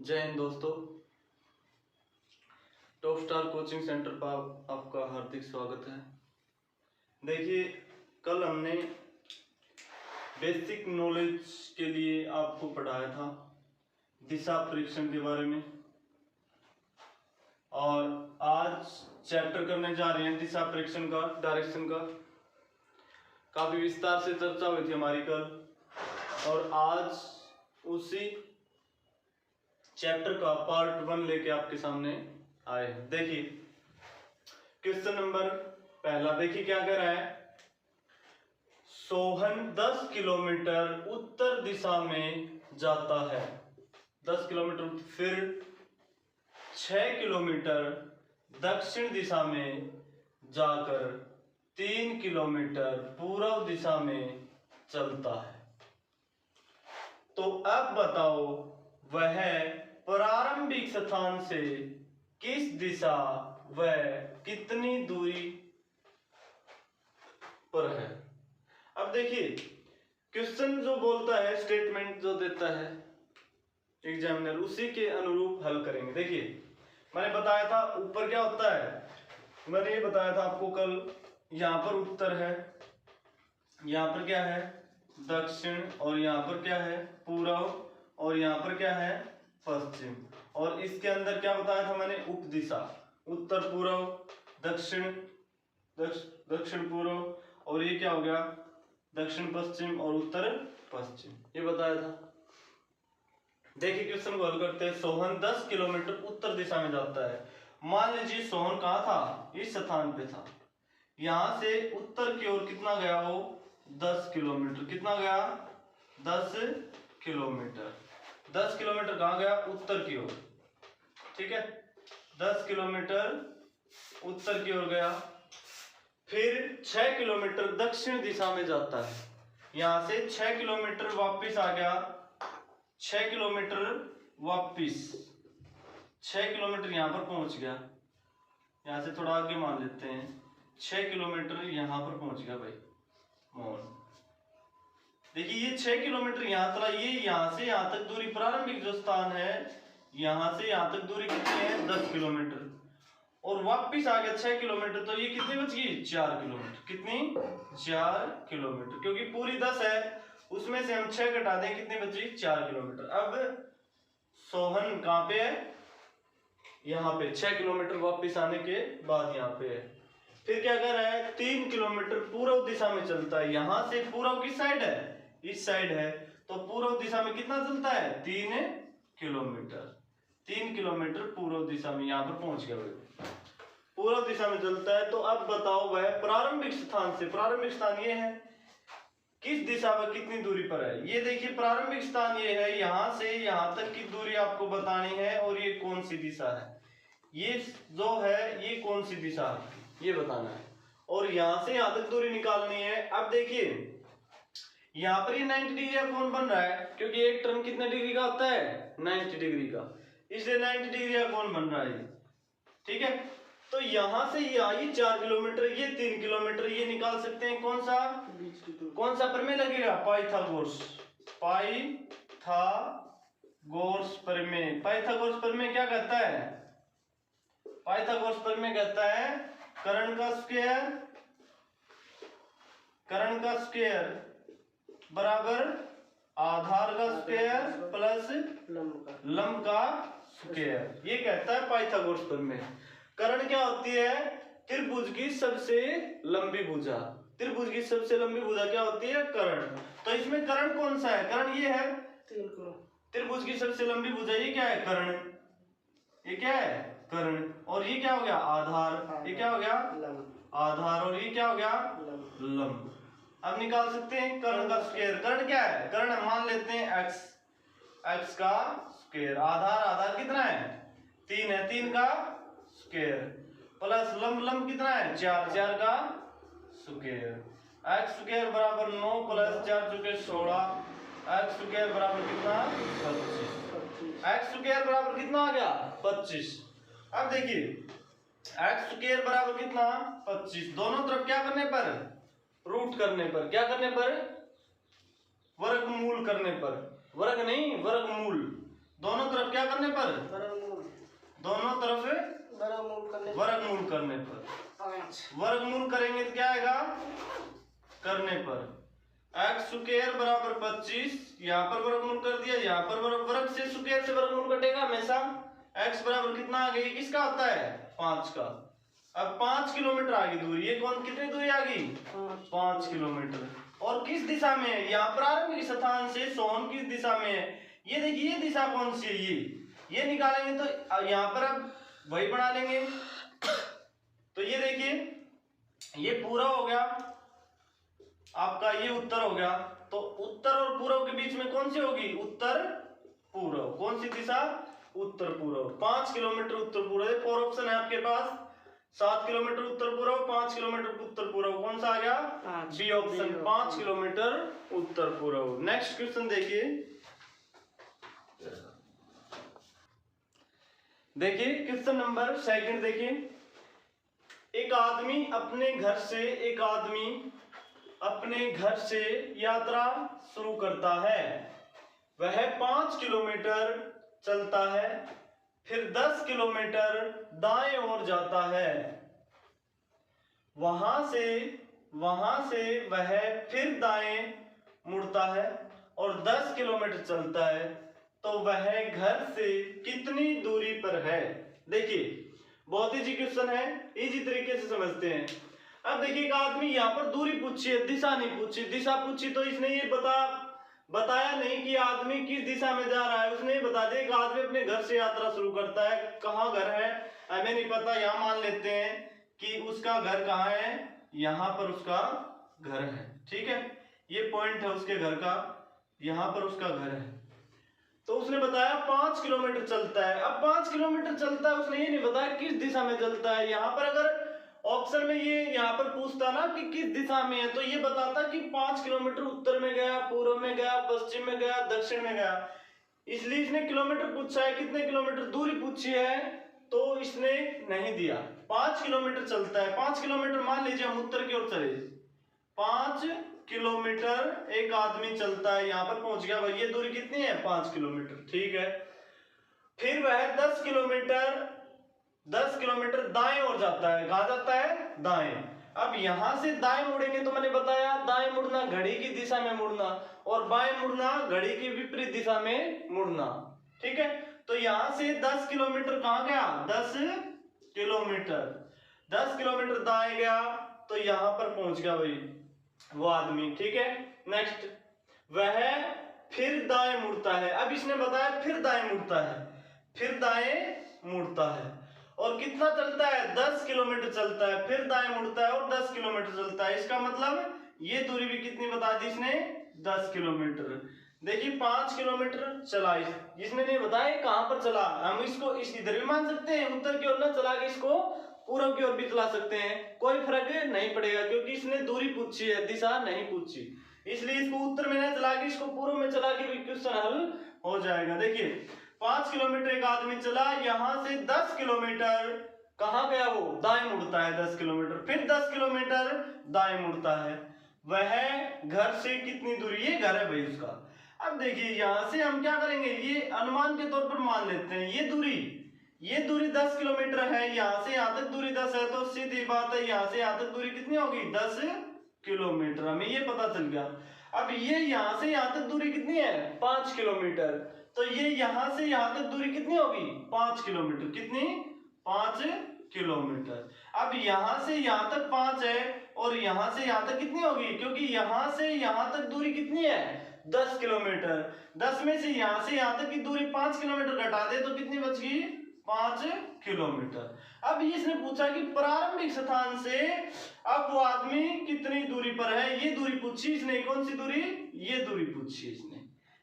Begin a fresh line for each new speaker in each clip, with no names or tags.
जय हिंद दोस्तों, top star coaching centre पर आपका हार्दिक स्वागत है। देखिए, कल हमने बेसिक नॉलेज के लिए आपको पढ़ाया था दिशा परीक्षण के बारे में, और आज चैप्टर करने जा रहे हैं दिशा परीक्षण का, डायरेक्शन का। काफी विस्तार से चर्चा हुई थी हमारी कल, और आज उसी चैप्टर का पार्ट 1 लेके आपके सामने आए हैं। देखिए क्वेश्चन नंबर पहला, देखिए क्या कह रहा है। सोहन 10 किलोमीटर उत्तर दिशा में जाता है, 10 किलोमीटर, फिर 6 किलोमीटर दक्षिण दिशा में जाकर 3 किलोमीटर पूर्व दिशा में चलता है। तो अब बताओ वह प्रारंभिक स्थान से किस दिशा व कितनी दूरी पर है। अब देखिए क्वेश्चन जो बोलता है, स्टेटमेंट जो देता है एग्जामिनर, उसी के अनुरूप हल करेंगे। देखिए मैंने बताया था ऊपर क्या होता है, मैंने ये बताया था आपको कल, यहाँ पर उत्तर है, यहाँ पर क्या है दक्षिण, और यहाँ पर क्या है पूर्व, और यहाँ पर क्या है पश्चिम। और इसके अंदर क्या बताया था मैंने, उप दिशा, उत्तर पूर्व दक्षिण, दक्षिण पूर्व, और ये क्या हो गया दक्षिण पश्चिम और उत्तर पश्चिम, ये बताया था। देखिए क्वेश्चन को हल करते हैं। सोहन 10 किलोमीटर उत्तर दिशा में जाता है। मान लीजिए सोहन कहाँ था, इस स्थान पे था। यहां से उत्तर की ओर कितना गया वो, 10 किलोमीटर। कितना गया, 10 किलोमीटर। 10 किलोमीटर कहाँ गया, उत्तर की ओर, ठीक है। 10 किलोमीटर उत्तर की ओर गया, फिर 6 किलोमीटर दक्षिण दिशा में जाता है। यहां से 6 किलोमीटर वापिस आ गया, 6 किलोमीटर वापिस, 6 किलोमीटर यहां पर पहुंच गया। यहां से थोड़ा आगे मान लेते हैं, 6 किलोमीटर यहां पर पहुंच गया भाई मोहन। देखिए ये 6 किलोमीटर यहां चला, ये यहां से यहां तक दूरी, प्रारंभिक जो स्थान है यहां से यहां तक दूरी कितनी है, 10 किलोमीटर, और वापिस आ गया 6 किलोमीटर। तो ये कितनी बच गई, 4 किलोमीटर। कितनी, 4 किलोमीटर, क्योंकि पूरी 10 है, उसमें से हम 6 घटा दें, कितनी बची, 4 किलोमीटर। अब सोहन कहां पे है, यहाँ पे 6 किलोमीटर वापिस आने के बाद यहाँ पे है। फिर क्या कर रहा है, 3 किलोमीटर पूर्व दिशा में चलता है। यहां से पूर्व किस साइड है, इस साइड है, तो पूर्व दिशा में कितना चलता है, 3 किलोमीटर। 3 किलोमीटर पूर्व दिशा में यहां पर पहुंच गया, पूर्व दिशा में चलता है। तो अब बताओ वह प्रारंभिक स्थान से, प्रारंभिक स्थान ये है, किस दिशा में कितनी दूरी पर है। ये देखिए प्रारंभिक स्थान ये है, यहां से यहां तक की दूरी आपको बतानी है, और ये कौन सी दिशा है, ये जो है ये कौन सी दिशा है ये बताना है, और यहां से यहां तक दूरी निकालनी है। अब देखिए यहां पर ये 90 डिग्री का कोण बन रहा है, क्योंकि एक टर्न कितने डिग्री का होता है, 90 डिग्री का, इसलिए 90 डिग्री का कोण बन रहा है, ठीक है। तो यहां से यहाँ ये 4 किलोमीटर, ये 3 किलोमीटर, ये निकाल सकते हैं। कौन सा प्रमेय लगेगा, पाइथागोरस, पाइथागोरस प्रमेय। पाइथागोरस प्रमेय क्या कहता है, पाइथागोरस प्रमेय कहता है कर्ण का स्क्वायर बराबर आधार का स्क्वायर प्लस लंब का स्क्वायर, ये कहता है पाइथागोरस प्रमेय। कर्ण क्या होती है, त्रिभुज की सबसे लंबी भुजा। त्रिभुज की सबसे लंबी भुजा क्या होती है, कर्ण। तो इसमें कर्ण कौन सा है, कर्ण ये है, त्रिभुज की सबसे लंबी भुजा, ये क्या है, कर्ण। ये क्या है, कर्ण। और ये क्या हो गया, आधार। ये क्या हो गया, आधार। और ये क्या हो गया, लंब। अब निकाल सकते हैं कर्ण का स्क्वायर। कर्ण क्या है, कर्ण मान लेते हैं x, x का स्क्वायर। आधार कितना है, 3 है, 3 का स्क्वायर, प्लस लंब कितना है, 4 का स्क्वायर। x स्क्वायर बराबर 9 प्लस 4 चुके 16, x स्क्वायर बराबर कितना, 25। x स्क्वायर बराबर कितना आ गया, 25। अब देखिए x स्क्वायर बराबर कितना, 25। दोनों तरफ क्या करने पर, रूट करने पर, क्या करने पर, वर्गमूल करने पर, वर्ग नहीं वर्गमूल, दोनों तरफ क्या करने पर, दोनों तरफ वर्गमूल करने पर, वर्गमूल करेंगे तो क्या आएगा, करने पर x स्क्वायर बराबर 25, यहाँ पर वर्गमूल कर दिया, यहाँ पर वर्ग से स्क्वायर से वर्गमूल कटेगा हमेशा। x बराबर कितना आ गई, किसका होता है, 5 का। अब 5 किलोमीटर आगे दूरी, ये कौन कितनी दूरी आ गई, 5 किलोमीटर। और किस दिशा में है, यहाँ प्रारंभिक स्थान से सोन किस दिशा में है, ये देखिए, ये दिशा कौन सी है, ये निकालेंगे तो यहाँ पर अब वही बना लेंगे। तो ये देखिए, ये पूरा हो गया आपका, ये उत्तर हो गया। तो उत्तर और पूर्व के बीच में कौन सी होगी, उत्तर पूर्व। कौन सी दिशा, उत्तर पूर्व। 5 किलोमीटर उत्तर पूर्व। 4 ऑप्शन है आपके पास, 7 किलोमीटर उत्तर पूर्व, 5 किलोमीटर उत्तर पूर्व। कौन सा आ गया, बी ऑप्शन, 5 किलोमीटर उत्तर पूर्व। नेक्स्ट क्वेश्चन देखिए, देखिए क्वेश्चन नंबर 2 देखिए। एक आदमी अपने घर से यात्रा शुरू करता है। वह 5 किलोमीटर चलता है, फिर 10 किलोमीटर दाएं ओर जाता है। वहां से वह फिर दाएं मुड़ता है और 10 किलोमीटर चलता है, तो वह घर से कितनी दूरी पर है। देखिए, बहुत इजी क्वेश्चन है, इजी तरीके से समझते हैं। अब देखिए, एक आदमी यहाँ पर दूरी पूछी है, दिशा नहीं पूछी। दिशा पूछी तो इसने ये बताया नहीं कि आदमी किस दिशा में जा रहा है, उसने ये बता दिया कि आदमी अपने घर से यात्रा शुरू करता है। कहाँ घर है हमें नहीं पता, यहाँ मान लेते हैं कि उसका घर कहाँ है, यहाँ पर उसका घर है, ठीक है, ये पॉइंट है उसके घर का, यहाँ पर उसका घर है। तो उसने बताया 5 किलोमीटर चलता है। अब 5 किलोमीटर चलता है, उसने ये नहीं बताया किस दिशा में चलता है। यहाँ पर अगर ऑप्शन में ये यहाँ पर पूछता ना कि किस दिशा में है, तो ये बताता कि 5 किलोमीटर उत्तर में गया, पूर्व में गया, पश्चिम में गया, दक्षिण में गया। इसलिए इसने किलोमीटर पूछा है, कितने किलोमीटर दूरी पूछी है, तो इसने नहीं दिया। 5 किलोमीटर चलता है। 5 किलोमीटर मान लीजिए हम उत्तर की ओर चले, 5 किलोमीटर एक आदमी चलता है, यहाँ पर पहुंच गया भाई, ये दूरी कितनी है, 5 किलोमीटर, ठीक है। फिर वह 10 किलोमीटर दाएं ओर जाता है। कहां जाता है, दाएं। अब यहां से दाएं मुड़ेंगे तो मैंने बताया, दाएं मुड़ना घड़ी की दिशा में मुड़ना, और बाएं मुड़ना घड़ी की विपरीत दिशा में मुड़ना, ठीक है। तो यहां से 10 किलोमीटर कहां गया, 10 किलोमीटर दाएं गया, तो यहां पर पहुंच गया भाई वो आदमी, ठीक है। नेक्स्ट, वह फिर दाएं मुड़ता है। अब इसने बताया फिर दाएं मुड़ता है, और कितना चलता है, 10 किलोमीटर चलता है, फिर दाएं मुड़ता है और 10 किलोमीटर चलता है। इसका मतलब ये दूरी भी कितनी बता दी इसने, 10 किलोमीटर। देखिए 5 किलोमीटर चला, इसने नहीं बताया कहां पर चला। हम इसको इधर भी मान सकते हैं, उत्तर की ओर न चला के इसको पूर्व की ओर भी चला सकते हैं, कोई फर्क नहीं पड़ेगा, क्योंकि इसने दूरी पूछी है, दिशा नहीं पूछी। इसलिए इसको उत्तर में न चला के इसको पूर्व में चला के भी क्वेश्चन हल हो जाएगा। देखिए 5 किलोमीटर एक आदमी चला, यहां से 10 किलोमीटर कहां गया, वो दाएं मुड़ता है 10 किलोमीटर, फिर 10 किलोमीटर दाएं मुड़ता है। वह घर से कितनी दूरी, ये घर है भाई उसका। अब देखिए यहां से हम क्या करेंगे, ये अनुमान के तौर पर मान लेते हैं, ये दूरी 10 किलोमीटर है, यहां से यहां तक दूरी 10 है, तो सीधी बात है यहां से यहां तक दूरी कितनी होगी, 10 किलोमीटर, हमें ये पता चल गया। अब ये यहां से यहां तक दूरी कितनी है, 5 किलोमीटर, तो ये यहां से यहां तक दूरी कितनी होगी, 5 किलोमीटर, कितनी, 5 किलोमीटर। अब यहां से यहां तक 5 है, और यहां से यहां तक कितनी होगी, क्योंकि यहां से यहां तक दूरी कितनी है, 10 किलोमीटर। 10 में से यहां तक की दूरी 5 किलोमीटर घटा दे तो कितनी बच गई, 5 किलोमीटर। अब इसने पूछा कि प्रारंभिक स्थान से अब वो आदमी कितनी दूरी पर है, ये दूरी पूछी इसने। कौन सी दूरी, ये दूरी पूछी इसने,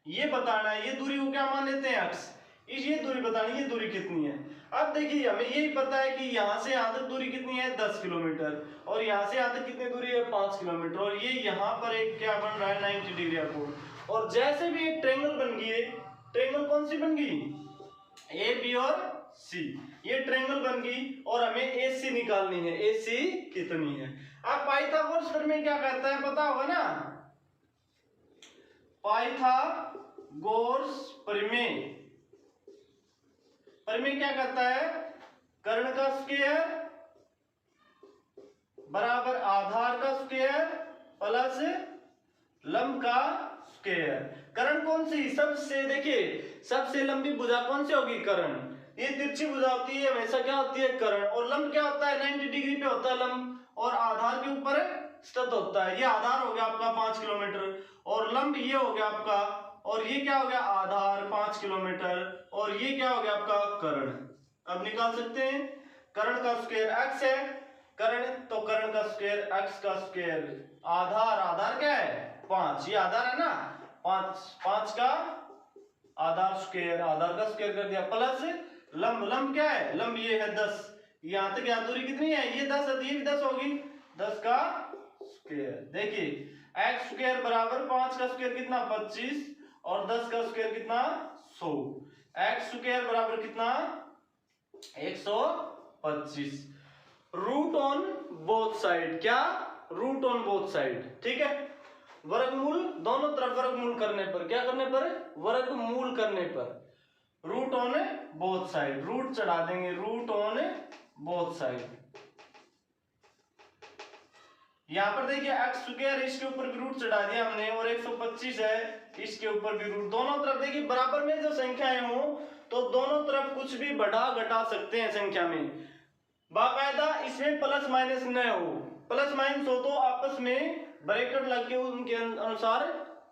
ये बताना है। ये दूरी को क्या मान लेते हैं, अक्स, ये दूरी बतानी, ये दूरी कितनी है। अब देखिए हमें यही पता है कि यहाँ से यहाँ तक दूरी कितनी है, 10 किलोमीटर, और यहाँ से यहाँ तक कितनी दूरी है, 5 किलोमीटर, और ये यहाँ पर एक क्या बन रहा है, 90 डिग्री कोण। और जैसे भी एक ट्रायंगल बन गई, ट्रायंगल कौन सी बन गई, ए बी और सी, ये ट्रायंगल बन गई, और हमें ए सी निकालनी है, ए सी कितनी है। अब पाइथागोरस प्रमेय क्या कहता है, पता होगा ना, पाइथागोरस प्रमेय परिमेय क्या करता है, कर्ण का स्क्वायर बराबर आधार का स्क्वायर प्लस लंब का स्क्वायर। कर्ण कौन सी, सबसे देखिए सबसे लंबी भुजा कौन सी होगी, कर्ण। ये तिरछी भुजा होती है हमेशा क्या होती है, कर्ण। और लंब क्या होता है, 90 डिग्री पे होता है लंब, और आधार के ऊपर स्थित होता है। ये आधार हो गया आपका 5 किलोमीटर, और लंब ये हो गया आपका, और ये क्या हो गया आधार 5 किलोमीटर, और ये क्या हो गया आपका कर्ण। अब निकाल सकते हैं, कर्ण का स्क्वायर x है, कर्ण तो कर्ण का स्क्वायर x का स्क्वायर, आधार आधार क्या है 5, ये आधार है ना 5 का आधार स्क्वायर, आधार का स्क्वायर कर दिया, प्लस लंब, लंब क्या है, लंब ये है 10, यहां तक यहाँ दूरी कितनी है, ये 10 है, ये भी 10 होगी, 10 का स्क्वायर। देखिए x स्क्वायर बराबर 5 का स्क्वायर कितना 25, और 10 का स्क्वायर कितना 100, x स्क्वायर बराबर कितना 125। रूट ऑन बोथ साइड, क्या रूट ऑन बोथ साइड, ठीक है। वर्गमूल दोनों तरफ वर्गमूल करने पर, क्या करने पर, वर्गमूल करने पर, root on both side, root चढ़ा देंगे, रूट ऑन बोथ साइड। यहां पर देखिए x स्क्वायर इसके ऊपर भी रूट चढ़ा दिया हमने, और 125 है इसके ऊपर भी रूट, दोनों तरफ देखिए बराबर में जो संख्याएं हो तो दोनों तरफ कुछ भी बढ़ा घटा सकते हैं संख्या में, बाकायदा इसमें प्लस माइनस न हो, प्लस माइनस हो तो आपस में ब्रैकेट लग के उनके अनुसार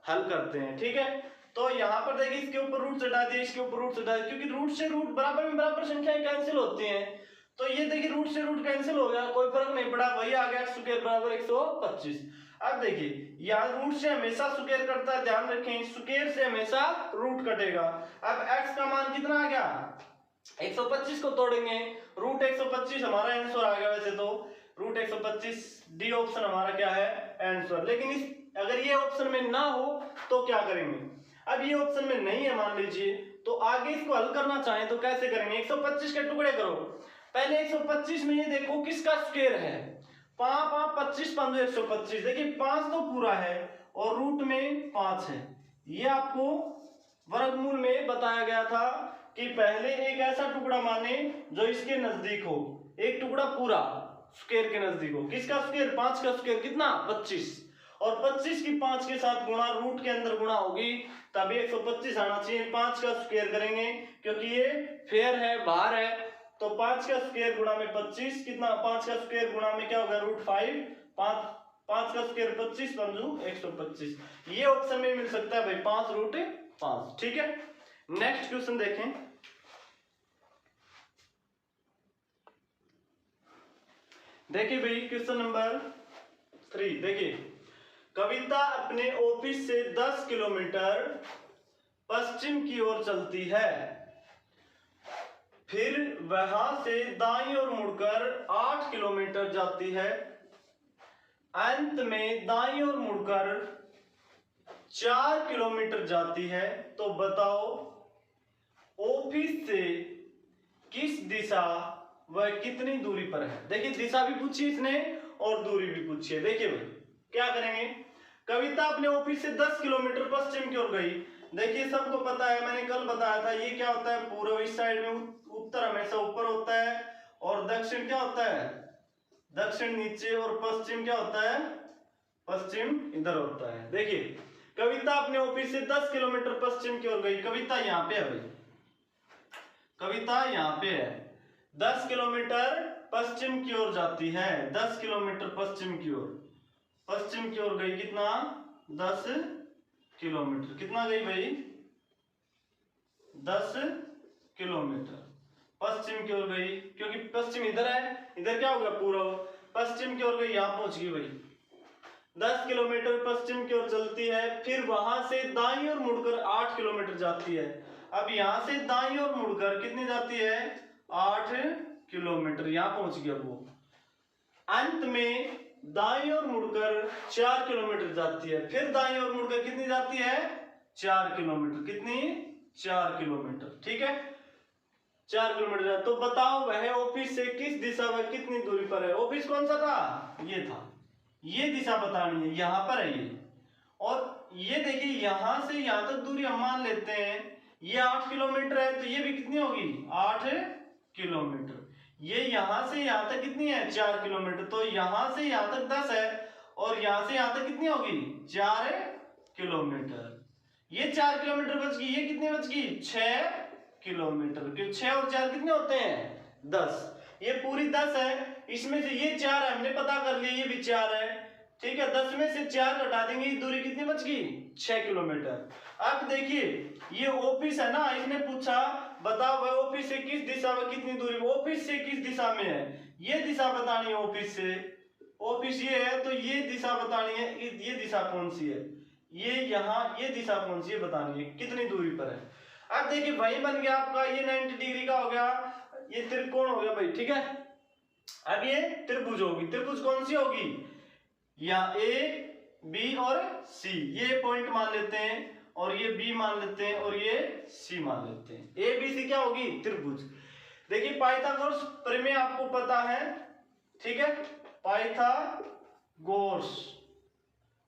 हल करते हैं, ठीक है। तो यहाँ पर देखिए इसके ऊपर रूट चढ़ा दिया, इसके ऊपर रूट चढ़ा दिया, क्योंकि रूट से रूट बराबर में बराबर संख्याएं कैंसिल होती हैं, तो ये देखिए रूट से रूट कैंसिल हो गया, कोई फर्क नहीं पड़ा, वही आ गया स्क्वायर बराबर 125। अब देखिए यहाँ रूट से हमेशा स्क्वायर कटता है, ध्यान रखें स्क्वायर से हमेशा रूट कटेगा। अब x का मान कितना आ गया 125 को तोड़ेंगे, रूट 125 हमारा आंसर आ गया, वैसे तो रूट 125 डी ऑप्शन हमारा क्या है आंसर। लेकिन इस अगर ये ऑप्शन में ना हो तो क्या करेंगे, अब ये ऑप्शन में नहीं है मान लीजिए, तो आगे इसको हल करना चाहें तो कैसे करेंगे, 125 के टुकड़े करो, पहले 125 में ये देखो किसका स्क्वायर है, 5 5 25 5 125, देखिए 5 तो पूरा है और रूट में 5 है, ये आपको वर्गमूल में बताया गया था कि पहले एक ऐसा टुकड़ा माने जो इसके नजदीक हो, एक टुकड़ा पूरा स्क्वायर के नजदीक हो, किसका स्क्वायर 5 का स्क्वायर कितना 25, और 25 की 5 के साथ गुणा, रूट के अंदर गुणा होगी तभी 125 आना चाहिए, 5 का स्क्वायर करेंगे क्योंकि ये फेयर है बाहर है, तो 5 का स्क्वायर गुणा में 25 कितना, 5 का स्क्वायर गुणा में क्या होगा रूट 5, 5 का स्क्वायर 25 पंजू 125, ये ऑप्शन में मिल सकता है भाई 5 रूट 5, ठीक है। नेक्स्ट क्वेश्चन देखें, देखिए भाई क्वेश्चन नंबर 3, देखिए कविता अपने ऑफिस से 10 किलोमीटर पश्चिम की ओर चलती है, फिर वहां से दाईं ओर मुड़कर 8 किलोमीटर जाती है, अंत में दाईं ओर मुड़कर 4 किलोमीटर जाती है, तो बताओ ऑफिस से किस दिशा वह कितनी दूरी पर है। देखिए दिशा भी पूछी इसने और दूरी भी पूछी है। देखिए भाई क्या करेंगे, कविता अपने ऑफिस से 10 किलोमीटर पश्चिम की ओर गई, देखिए सबको पता है मैंने कल बताया था ये क्या होता है, पूर्व इस साइड में, उत्तर हमेशा ऊपर होता है और दक्षिण क्या होता है, दक्षिण नीचे, और पश्चिम क्या होता है, पश्चिम इधर होता है। देखिए कविता अपने ऑफिस से 10 किलोमीटर पश्चिम की ओर गई, कविता यहाँ पे है भाई, कविता यहाँ पे है, 10 किलोमीटर पश्चिम की ओर जाती है, 10 किलोमीटर पश्चिम की ओर, पश्चिम की ओर गई कितना 10 किलोमीटर, कितना गई भाई 10 किलोमीटर पश्चिम की ओर गई, क्योंकि पश्चिम इधर है, इधर क्या होगा पूर्व, पश्चिम की ओर गई, यहां पहुंच गई भाई, 10 किलोमीटर पश्चिम की ओर चलती है, फिर वहां से दाईं ओर मुड़कर 8 किलोमीटर जाती है। अब यहां से दाईं ओर मुड़कर कितनी जाती है 8 किलोमीटर, यहां पहुंच गया वो, अंत में दाईं ओर मुड़कर 4 किलोमीटर जाती है, फिर दाईं ओर मुड़कर कितनी जाती है 4 किलोमीटर, कितनी 4 किलोमीटर, ठीक है 4 किलोमीटर। तो बताओ वह ऑफिस से किस दिशा में कितनी दूरी पर है, ऑफिस कौन सा था, ये था, ये दिशा बतानी है, यहां पर है ये, और ये देखिए यहां से यहां तक दूरी हम मान लेते हैं, ये 8 किलोमीटर है तो ये भी कितनी होगी 8 किलोमीटर। ये यहां से यहां तक कितनी है 4 किलोमीटर, तो यहां से यहां तक 10 है और यहां से यहां तक कितनी होगी 4 किलोमीटर। ये 4 किलोमीटर बच गई, ये कितनी बच गई 6 किलोमीटर, क्योंकि 6 और 4 कितने होते हैं 10। ये पूरी 10 है, इसमें से ये 4 है हमने पता कर लिया, ये भी 4 है, ठीक है। 10 में से 4 घटा देंगे, ये दूरी कितनी बच गई 6 किलोमीटर। अब देखिए ये ऑफिस है ना, इसने पूछा बताओ भाई ऑफिस से किस दिशा में कितनी दूरी, ऑफिस से किस दिशा में है, ये दिशा बतानी है ऑफिस से। ऑफिस ये है तो ये दिशा बतानी है, ये दिशा कौन सी है, ये यहाँ ये दिशा कौन सी है बतानी है, कितनी दूरी पर है। अब देखिए वही बन गया आपका, ये 90 डिग्री का हो गया, ये त्रिकोण हो गया भाई, ठीक है। अब ये त्रिभुज होगी, त्रिभुज कौन सी होगी, यहाँ ए बी और सी, ये पॉइंट मान लेते हैं और ये बी मान लेते हैं और ये सी मान लेते हैं। ए बी सी क्या होगी त्रिभुज। देखिए पाइथागोरस प्रमेय आपको पता है, ठीक है। पाइथागोरस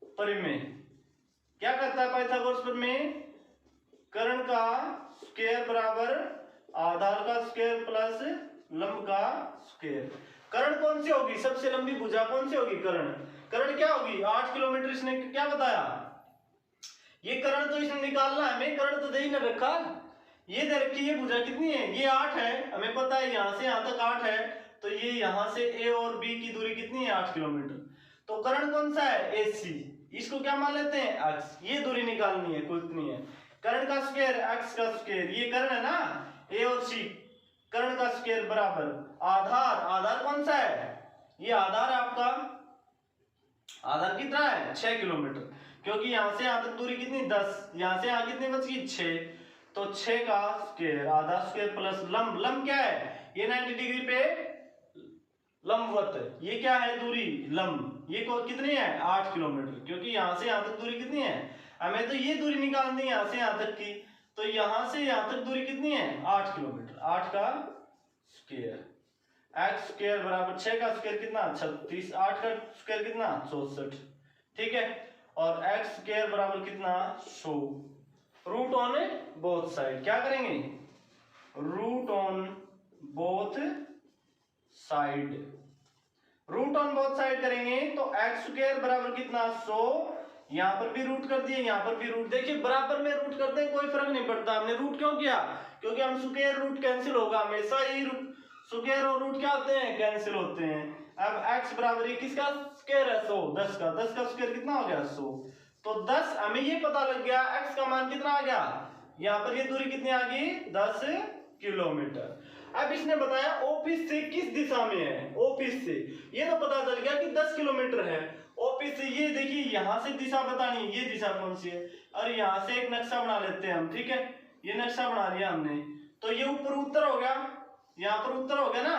प्रमेय क्या करता है, पाइथागोरस प्रमेय कर्ण का स्क्वायर बराबर आधार का स्क्वायर प्लस लंब का स्क्वायर। कर्ण कौन सी होगी, सबसे लंबी भुजा कौन सी होगी कर्ण, कर्ण क्या होगी 8 किलोमीटर, इसने क्या बताया, ये कर्ण तो इसने निकालना है, हमें कर्ण तो दे ही ना रखा, ये दे रखी, ये भुजा कितनी है ये 8 है, हमें पता है यहां से यहां तक 8 है, तो ये यहां से ए और बी की दूरी कितनी है 8 किलोमीटर। तो कर्ण कौन सा है AC, इसको क्या मान लेते हैं x, ये दूरी निकालनी है कितनी है, कर्ण का स्क्वायर x का स्क्वायर, ये कर्ण है ना A और C, कर्ण का स्क्वायर बराबर आधार, आधार कौन सा है, ये आधार है आपका, आधार कितना है 6 किलोमीटर, क्योंकि यहां से यहां तक दूरी कितनी 10, यहां से यहां कितनी बच गई 6, तो 6 का स्क्वायर आधा स्क्वायर प्लस लंब, लंब क्या है ये 90 डिग्री पे लंबवत, ये क्या है दूरी लंब, ये कितनी है 8 किलोमीटर, क्योंकि यहां से यहां तक दूरी कितनी है, हमें तो ये दूरी निकालनी है यहां से यहां तक की, तो यहां से यहां तक दूरी कितनी है 8 किलोमीटर, 8 का स्क्वायर, x स्क्वायर बराबर 6 का स्क्वायर कितना 36, 8 का स्क्वायर कितना 64, ठीक है, और x स्क्वायर बराबर कितना 100, रूट ऑन बोथ साइड, क्या करेंगे root on both side, root on both side करेंगे तो x स्क्वायर बराबर कितना 100, यहां पर भी रूट कर दिए यहां पर भी रूट, देखिए बराबर में रूट करते हैं कोई फर्क नहीं पड़ता, हमने रूट क्यों किया, क्योंकि हम स्क्वायर रूट कैंसिल होगा हमेशा ही, स्क्वायर और रूट क्या होते हैं कैंसिल होते हैं। अब x बराबर ये किसका स्क्वायर है 100, 10 का, 10 का स्क्वायर कितना हो गया 100, तो 10 हमें ये पता लग गया x का मान कितना आ गया, यहाँ पर ये दूरी कितनी आ गई 10 किलोमीटर। अब इसने बताया ऑफिस से किस दिशा में है, ऑफिस से ये तो पता चल गया कि 10 किलोमीटर है, ऑफिस से ये देखिए यहां से दिशा बतानी है, ये दिशा कौन सी है, और यहां से एक नक्शा बना लेते हैं हम, ठीक है, ये नक्शा बना लिया हमने, तो ये ऊपर उत्तर हो गया, यहाँ पर उत्तर हो गया ना,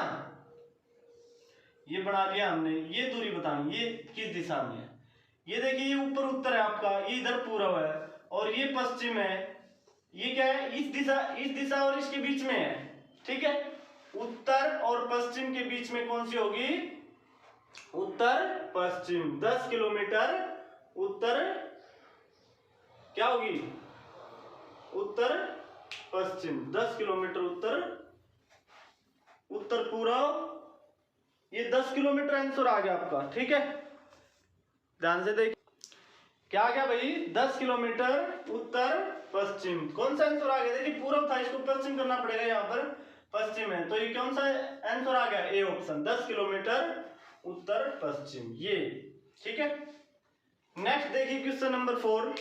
ये बना लिया हमने, ये दूरी बतानी ये किस दिशा में है, ये देखिए ये ऊपर उत्तर है आपका, ये इधर पूर्व है और ये पश्चिम है, ये क्या है इस दिशा और इसके बीच में है, ठीक है, उत्तर और पश्चिम के बीच में कौन सी होगी उत्तर पश्चिम, 10 किलोमीटर उत्तर क्या होगी उत्तर पश्चिम, 10 किलोमीटर उत्तर पूर्व, ये 10 किलोमीटर आंसर आ गया आपका, ठीक है, ध्यान से देखिए क्या आ गया भाई 10 किलोमीटर उत्तर पश्चिम, कौन सा आंसर आ गया, देखिए पूर्व था इसको पश्चिम करना पड़ेगा, यहाँ पर पश्चिम है, तो ये कौन सा आंसर आ गया ए ऑप्शन 10 किलोमीटर उत्तर पश्चिम, ये ठीक है। नेक्स्ट देखिए क्वेश्चन नंबर 4,